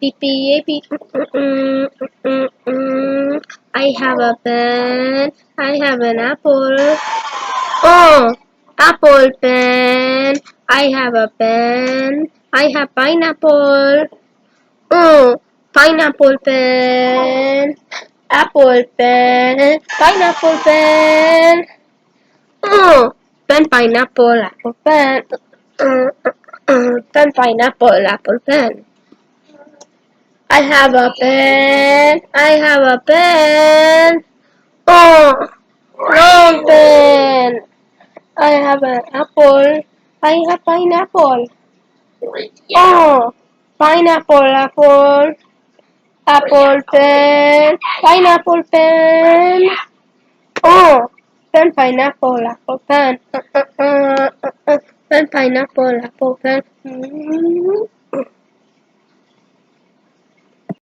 P. I have a pen. I have an apple. Oh, apple pen. I have a pen. I have pineapple. Oh, pineapple pen. Apple pen. Pineapple pen. Oh, pen pineapple apple pen. Pen pineapple apple pen. I have a pen. I have a pen. Oh, long pen. I have an apple. I have pineapple. Oh, pineapple apple. Apple pen. Pineapple pen. Oh, pen pineapple apple pen. Pen pineapple apple pen.